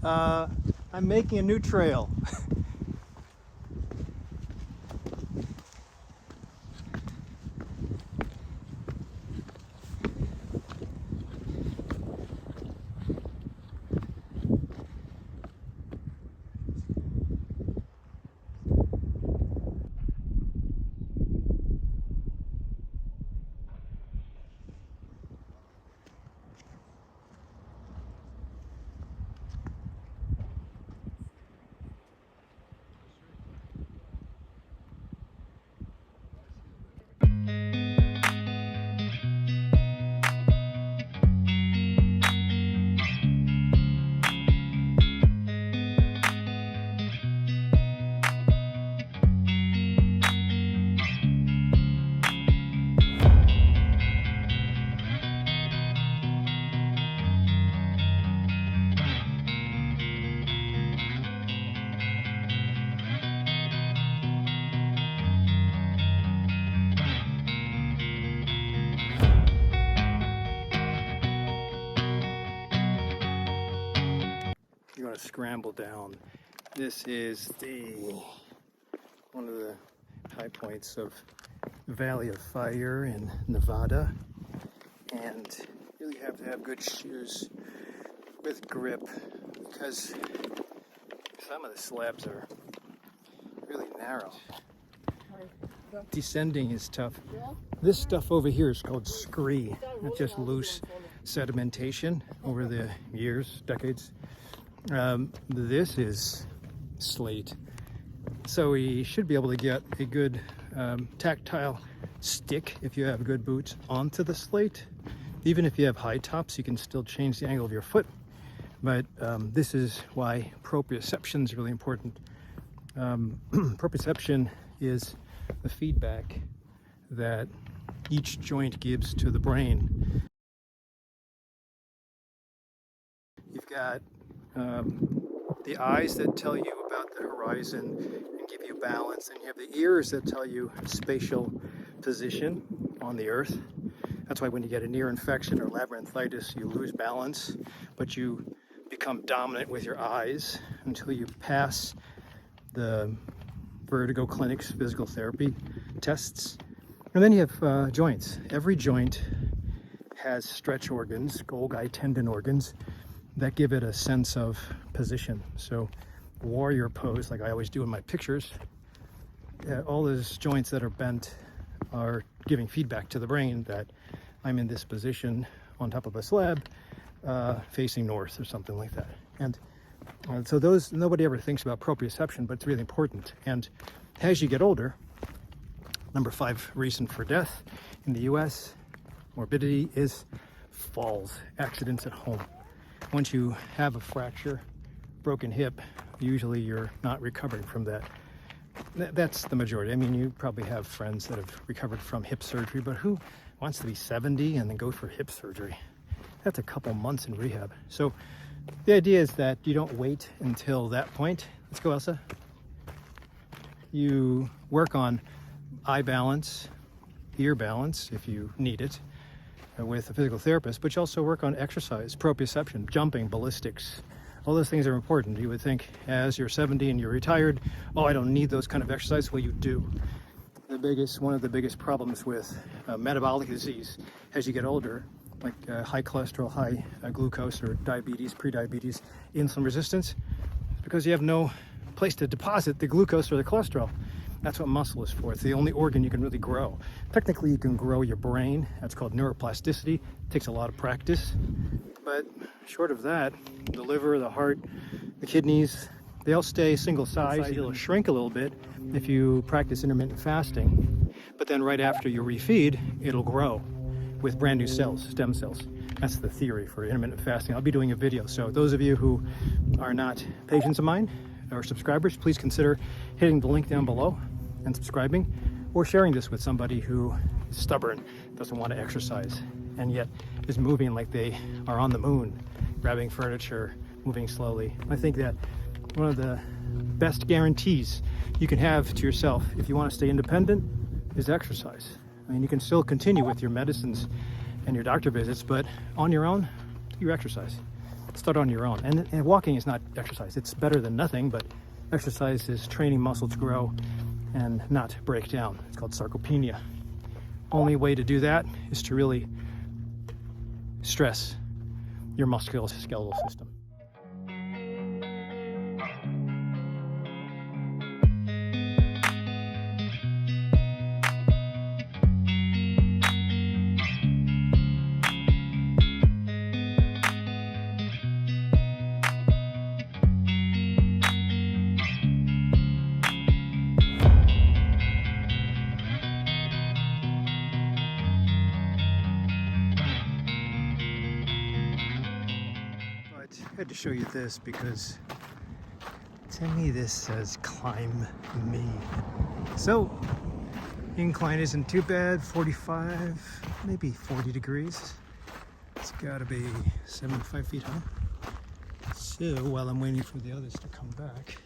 I'm making a new trail. You're going to scramble down. This is one of the high points of the Valley of Fire in Nevada, and you really have to have good shoes with grip because some of the slabs are really narrow. Descending is tough. This stuff over here is called scree. It's just loose sedimentation over the years, decades. This is slate, so we should be able to get a good tactile stick if you have good boots onto the slate. Even if you have high tops, you can still change the angle of your foot, but this is why proprioception is really important. Proprioception is the feedback that each joint gives to the brain. You've got the eyes that tell you about the horizon and give you balance, and you have the ears that tell you spatial position on the earth. That's why when you get an ear infection or labyrinthitis, you lose balance, but you become dominant with your eyes until you pass the vertigo clinic's physical therapy tests. And then you have joints. Every joint has stretch organs, Golgi tendon organs, that give it a sense of position. So warrior pose, like I always do in my pictures, all those joints that are bent are giving feedback to the brain that I'm in this position on top of a slab facing north or something like that. And so those, nobody ever thinks about proprioception, but it's really important. And as you get older, number 5 reason for death in the US, morbidity, is falls, accidents at home. Once you have a fracture, broken hip, usually you're not recovering from that. That's the majority. I mean, you probably have friends that have recovered from hip surgery, but who wants to be 70 and then go for hip surgery? That's a couple months in rehab. So the idea is that you don't wait until that point. Let's go, Elsa. You work on eye balance, ear balance if you need it, with a physical therapist, but you also work on exercise, proprioception, jumping, ballistics. All those things are important. You would think as you're 70 and you're retired, oh, I don't need those kind of exercise. Well, you do. One of the biggest problems with metabolic disease as you get older, like high cholesterol, high glucose, or diabetes, prediabetes, insulin resistance, is because you have no place to deposit the glucose or the cholesterol. That's what muscle is for. It's the only organ you can really grow. Technically, you can grow your brain. That's called neuroplasticity. It takes a lot of practice. But short of that, the liver, the heart, the kidneys, they all stay single size. It'll shrink a little bit if you practice intermittent fasting. But then right after you refeed, it'll grow with brand new cells, stem cells. That's the theory for intermittent fasting. I'll be doing a video. So those of you who are not patients of mine or subscribers, please consider hitting the link down below and subscribing, or sharing this with somebody who is stubborn, doesn't want to exercise, and yet is moving like they are on the moon, grabbing furniture, moving slowly. I think that one of the best guarantees you can have to yourself if you want to stay independent is exercise. I mean, you can still continue with your medicines and your doctor visits, but on your own, do your exercise. start on your own. And walking is not exercise. It's better than nothing, but exercise is training muscle to grow and not break down. It's called sarcopenia. Only way to do that is to really stress your musculoskeletal system. I had to show you this because to me this says climb me. So incline isn't too bad, 45, maybe 40 degrees. It's got to be 75 feet high. So while I'm waiting for the others to come back,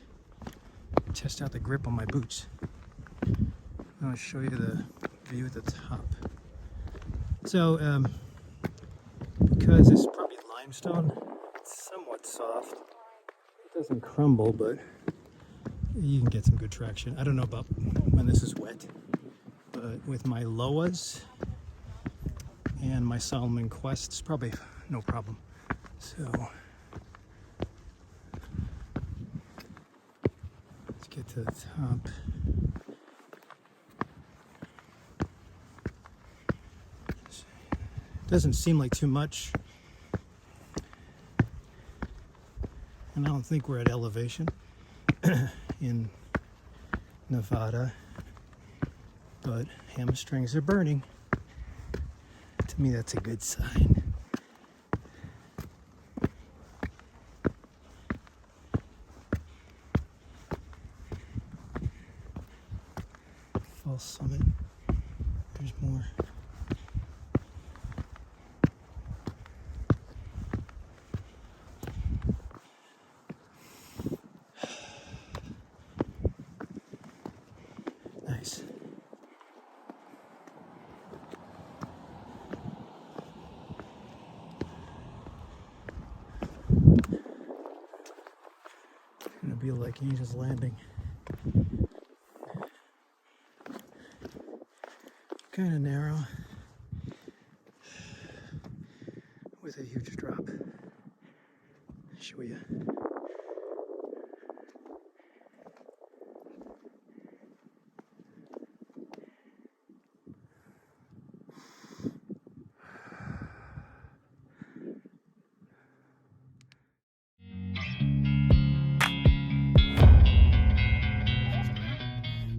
test out the grip on my boots. I'll show you the view at the top. So because it's probably limestone, it's somewhat soft. It doesn't crumble, but you can get some good traction. I don't know about when this is wet, but with my Loas and my Solomon Quest, it's probably no problem. So let's get to the top. Doesn't seem like too much. And I don't think we're at elevation in Nevada, but hamstrings are burning. To me, that's a good sign. False summit. There's more. Nice. It's gonna be like Angel's Landing. Kind of narrow with a huge drop. Show you.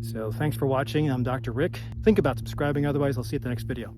So thanks for watching. I'm Dr. Rick. Think about subscribing, otherwise I'll see you at the next video.